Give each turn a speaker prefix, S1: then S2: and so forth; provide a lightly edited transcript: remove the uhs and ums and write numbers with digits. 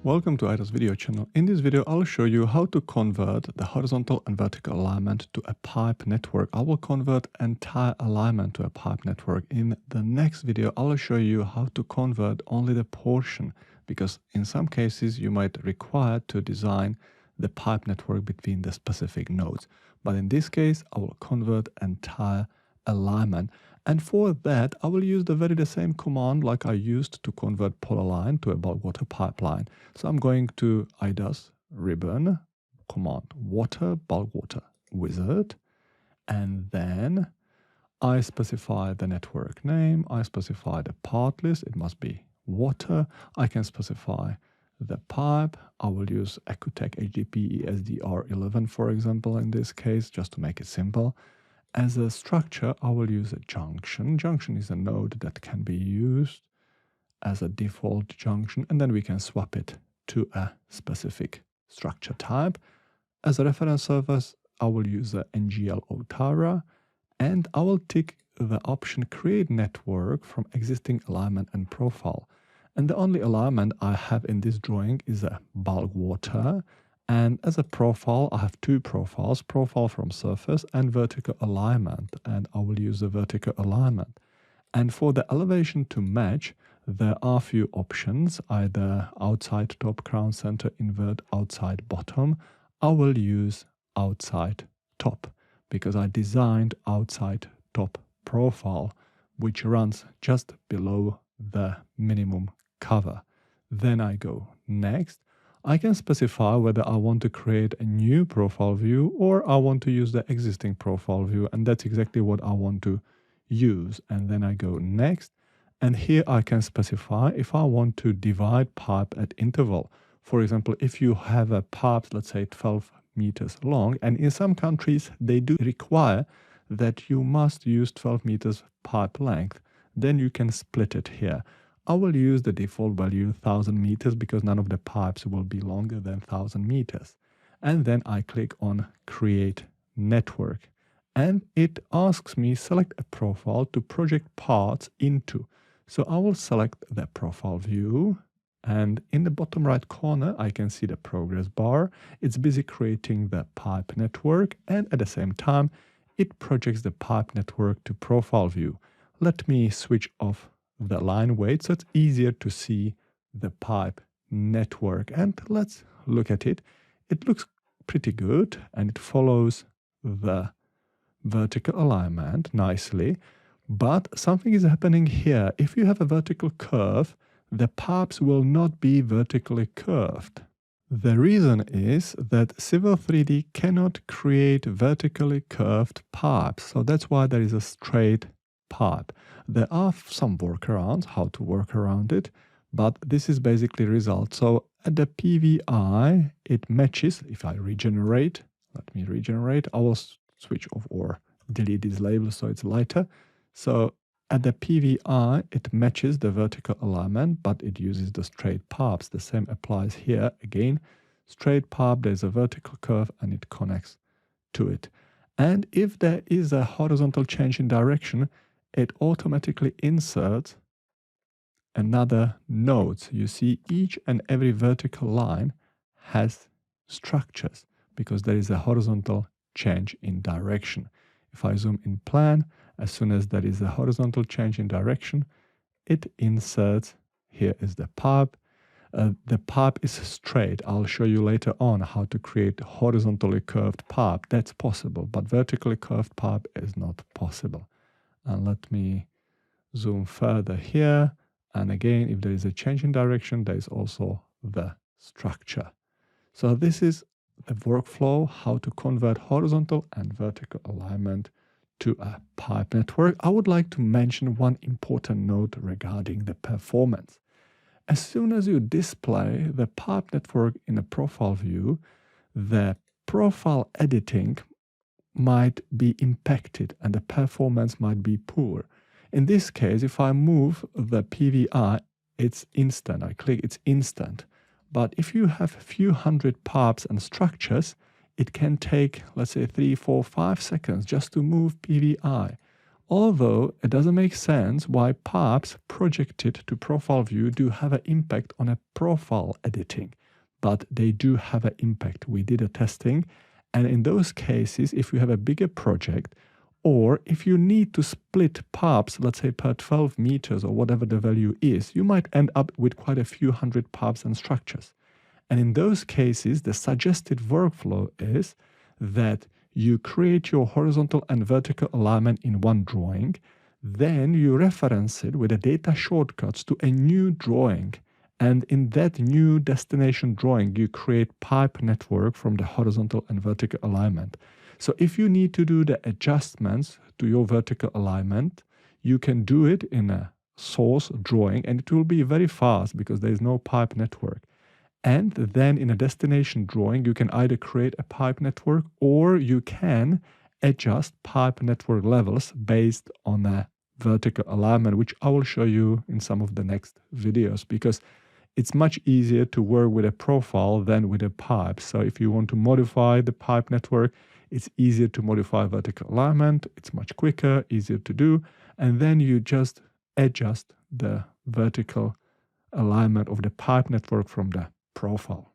S1: Welcome to IDA's video channel. In this video, I'll show you how to convert the horizontal and vertical alignment to a pipe network. I will convert entire alignment to a pipe network. In the next video, I'll show you how to convert only the portion, because in some cases you might require to design the pipe network between the specific nodes. But in this case, I will convert entire alignment. And for that, I will use the same command like I used to convert polyline to a bulk water pipeline. So I'm going to IDA's ribbon, command water, bulk water wizard, and then I specify the network name, I specify the part list, it must be water, I can specify the pipe, I will use Devotech HDPE SDR11 for example in this case, just to make it simple. As a structure, I will use a junction. Junction is a node that can be used as a default junction, and then we can swap it to a specific structure type. As a reference surface, I will use a NGL Otara, and I will tick the option Create Network from existing alignment and profile. And the only alignment I have in this drawing is a bulk water. And as a profile, I have two profiles, profile from surface and vertical alignment, and I will use the vertical alignment. And for the elevation to match, there are a few options, either outside top, crown center, invert, outside bottom. I will use outside top because I designed outside top profile, which runs just below the minimum cover. Then I go next. I can specify whether I want to create a new profile view or I want to use the existing profile view, and that's exactly what I want to use. And then I go next, and here I can specify if I want to divide pipe at interval. For example, if you have a pipe, let's say 12 meters long, and in some countries they do require that you must use 12 meters pipe length, then you can split it here. I will use the default value 1000 meters because none of the pipes will be longer than 1000 meters. And then I click on Create Network. And it asks me select a profile to project parts into. So I will select the profile view. And in the bottom right corner, I can see the progress bar. It's busy creating the pipe network. And at the same time, it projects the pipe network to profile view. Let me switch off the line weight so it's easier to see the pipe network, and let's look at it. It looks pretty good and it follows the vertical alignment nicely, but something is happening here. If you have a vertical curve, the pipes will not be vertically curved. The reason is that Civil 3D cannot create vertically curved pipes, so that's why there is a straight pipe. There are some workarounds how to work around it, but this is basically result. So at the PVI, it matches. If I regenerate, let me regenerate, I will switch off or delete this label so it's lighter. So at the PVI, it matches the vertical alignment, but it uses the straight pipes. The same applies here. Again, straight pipe, there's a vertical curve and it connects to it. And if there is a horizontal change in direction, it automatically inserts another node. You see each and every vertical line has structures because there is a horizontal change in direction. If I zoom in plan, as soon as there is a horizontal change in direction, it inserts, here is the pipe. The pipe is straight. I'll show you later on how to create horizontally curved pipe. That's possible, but vertically curved pipe is not possible. And let me zoom further here. And again, if there is a change in direction, there is also the structure. So this is the workflow, how to convert horizontal and vertical alignment to a pipe network. I would like to mention one important note regarding the performance. As soon as you display the pipe network in a profile view, the profile editing might be impacted and the performance might be poor. In this case, if I move the PVI, it's instant. I click, it's instant. But if you have a few hundred pipes and structures, it can take, let's say, 3, 4, 5 seconds just to move PVI. Although it doesn't make sense why pipes projected to profile view do have an impact on a profile editing, but they do have an impact. We did a testing, and in those cases, if you have a bigger project, or if you need to split pipes, let's say per 12 meters or whatever the value is, you might end up with quite a few hundred pipes and structures. And in those cases, the suggested workflow is that you create your horizontal and vertical alignment in one drawing, then you reference it with the data shortcuts to a new drawing. And in that new destination drawing, you create pipe network from the horizontal and vertical alignment. So if you need to do the adjustments to your vertical alignment, you can do it in a source drawing, and it will be very fast because there is no pipe network. And then in a destination drawing, you can either create a pipe network or you can adjust pipe network levels based on a vertical alignment, which I will show you in some of the next videos, because it's much easier to work with a profile than with a pipe. So if you want to modify the pipe network, it's easier to modify vertical alignment. It's much quicker, easier to do. And then you just adjust the vertical alignment of the pipe network from the profile.